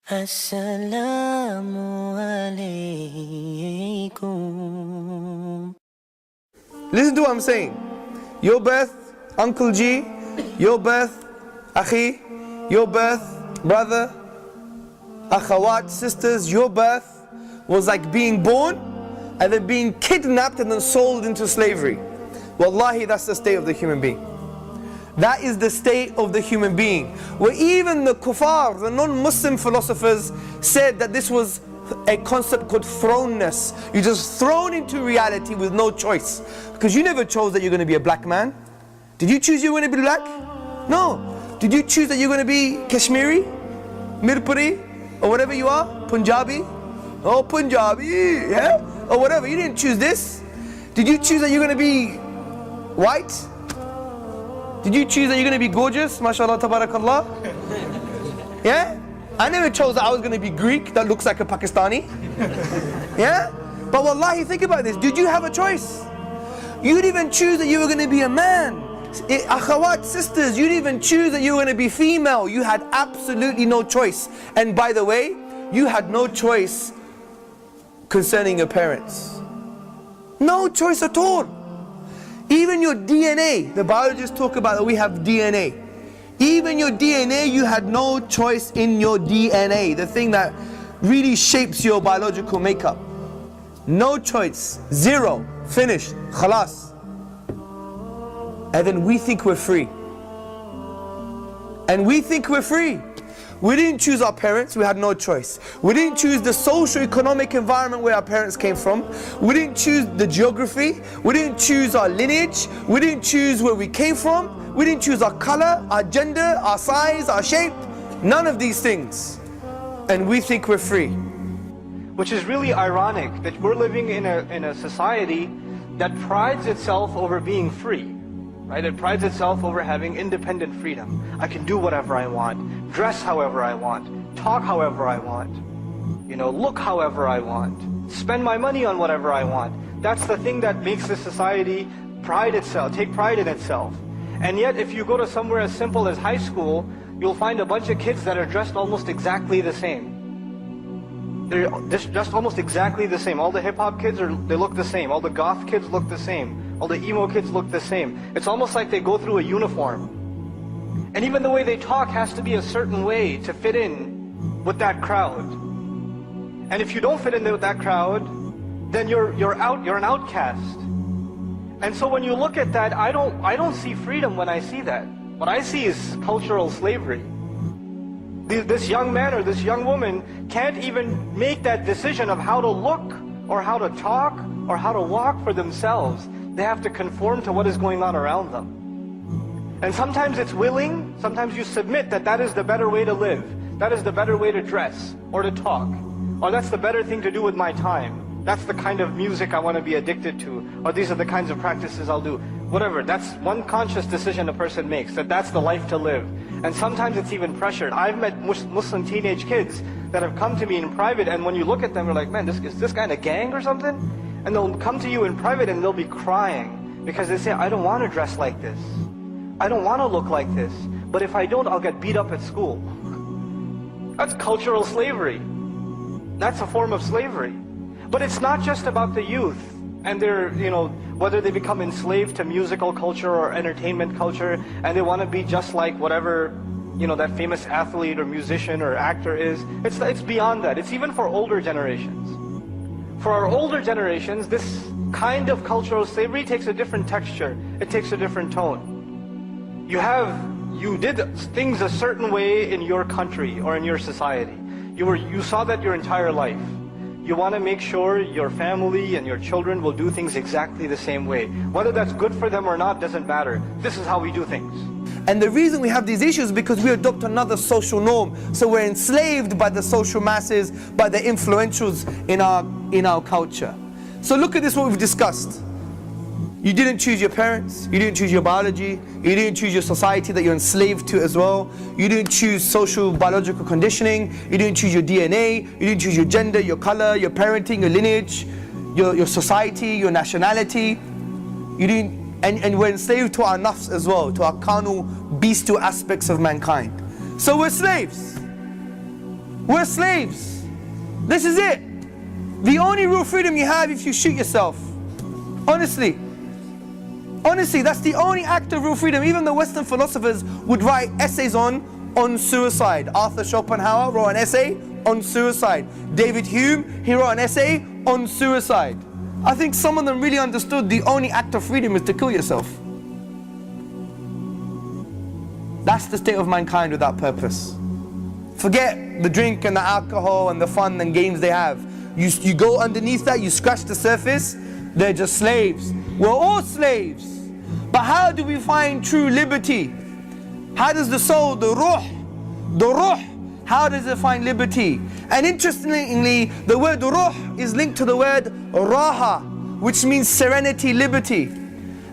SalaamNL. Listen to what I'm saying. Your birth, Uncle G, your birth, Akhi, your birth, brother, Akhawat, sisters, your birth was like being born and then being kidnapped and then sold into slavery. Wallahi, that's the state of the human being. That is the state of the human being. Where even the kuffar, the non-Muslim philosophers said that this was a concept called thrownness. You're just thrown into reality with no choice. Because you never chose that you're going to be a black man. Did you choose you were going to be black? No. Did you choose that you're going to be Kashmiri, Mirpuri, or whatever you are? Punjabi? Oh, Punjabi, yeah? Or whatever. You didn't choose this. Did you choose that you're going to be white? Did you choose that you're going to be gorgeous? MashaAllah, tabarakallah. Yeah? I never chose that I was going to be Greek that looks like a Pakistani. Yeah? But wallahi, think about this. Did you have a choice? You didn't even choose that you were going to be a man. Akhawat, sisters, you didn't even choose that you were going to be female. You had absolutely no choice. And by the way, you had no choice concerning your parents. No choice at all. Even your DNA, the biologists talk about that we have DNA. Even your DNA, you had no choice in your DNA, the thing that really shapes your biological makeup. No choice, zero, finished, khalas. And then we think we're free. And we think we're free. We didn't choose our parents, we had no choice. We didn't choose the socio-economic environment where our parents came from. We didn't choose the geography. We didn't choose our lineage. We didn't choose where we came from. We didn't choose our color, our gender, our size, our shape. None of these things. And we think we're free. Which is really ironic that we're living in a society that prides itself over being free. Right? It prides itself over having independent freedom. I can do whatever I want, dress however I want, talk however I want, look however I want, spend my money on whatever I want. That's the thing that makes this society take pride in itself. And yet if you go to somewhere as simple as high school, you'll find a bunch of kids that are dressed almost exactly the same. They're just almost exactly the same. All the hip-hop kids, they look the same. All the goth kids look the same. All the emo kids look the same. It's almost like they go through a uniform. And even the way they talk has to be a certain way to fit in with that crowd. And if you don't fit in with that crowd, then you're an outcast. And so when you look at that, I don't see freedom when I see that. What I see is cultural slavery. This young man or this young woman can't even make that decision of how to look or how to talk or how to walk for themselves. They have to conform to what is going on around them. And sometimes it's willing, sometimes you submit that is the better way to live. That is the better way to dress or to talk. Or that's the better thing to do with my time. That's the kind of music I want to be addicted to. Or these are the kinds of practices I'll do. Whatever, that's one conscious decision a person makes, that's the life to live. And sometimes it's even pressured. I've met Muslim teenage kids that have come to me in private, and when you look at them, you're like, man, is this guy in a gang or something? And they'll come to you in private and they'll be crying because they say, I don't want to dress like this. I don't want to look like this. But if I don't, I'll get beat up at school. That's cultural slavery. That's a form of slavery. But it's not just about the youth and their, whether they become enslaved to musical culture or entertainment culture and they want to be just like whatever, that famous athlete or musician or actor is. It's beyond that. It's even for older generations. For our older generations, this kind of cultural slavery takes a different texture. It takes a different tone. You did things a certain way in your country or in your society. You saw that your entire life. You want to make sure your family and your children will do things exactly the same way. Whether that's good for them or not doesn't matter. This is how we do things. And the reason we have these issues is because we adopt another social norm. So we're enslaved by the social masses, by the influentials in our culture. So look at this, what we've discussed. You didn't choose your parents, you didn't choose your biology, you didn't choose your society that you're enslaved to as well. You didn't choose social biological conditioning, you didn't choose your DNA, you didn't choose your gender, your color, your parenting, your lineage, your society, your nationality. You didn't, and we're enslaved to our nafs as well, to our carnal, bestial aspects of mankind. So we're slaves. We're slaves. This is it. The only real freedom you have if you shoot yourself. Honestly. Honestly, that's the only act of real freedom. Even the Western philosophers would write essays on suicide. Arthur Schopenhauer wrote an essay on suicide. David Hume, he wrote an essay on suicide. I think some of them really understood the only act of freedom is to kill yourself. That's the state of mankind without purpose. Forget the drink and the alcohol and the fun and games they have. You go underneath that, you scratch the surface, they're just slaves. We're all slaves. But how do we find true liberty? How does the soul, the ruh, how does it find liberty? And interestingly, the word ruh is linked to the word raha, which means serenity, liberty.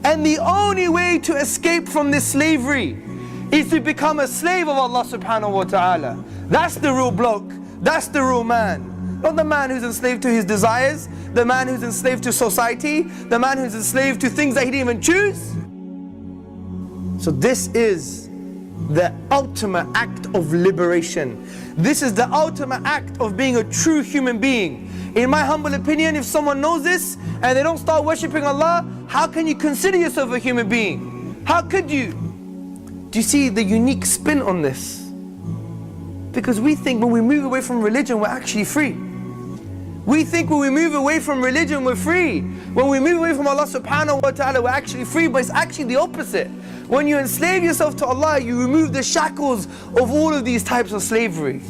And the only way to escape from this slavery is to become a slave of Allah subhanahu wa ta'ala. That's the real bloke, that's the real man. Not the man who's enslaved to his desires, the man who's enslaved to society, the man who's enslaved to things that he didn't even choose. So this is the ultimate act of liberation. This is the ultimate act of being a true human being. In my humble opinion, if someone knows this and they don't start worshipping Allah, how can you consider yourself a human being? How could you? Do you see the unique spin on this? Because we think when we move away from religion, we're actually free. We think when we move away from religion, we're free. When we move away from Allah subhanahu wa ta'ala, we're actually free, but it's actually the opposite. When you enslave yourself to Allah, you remove the shackles of all of these types of slavery.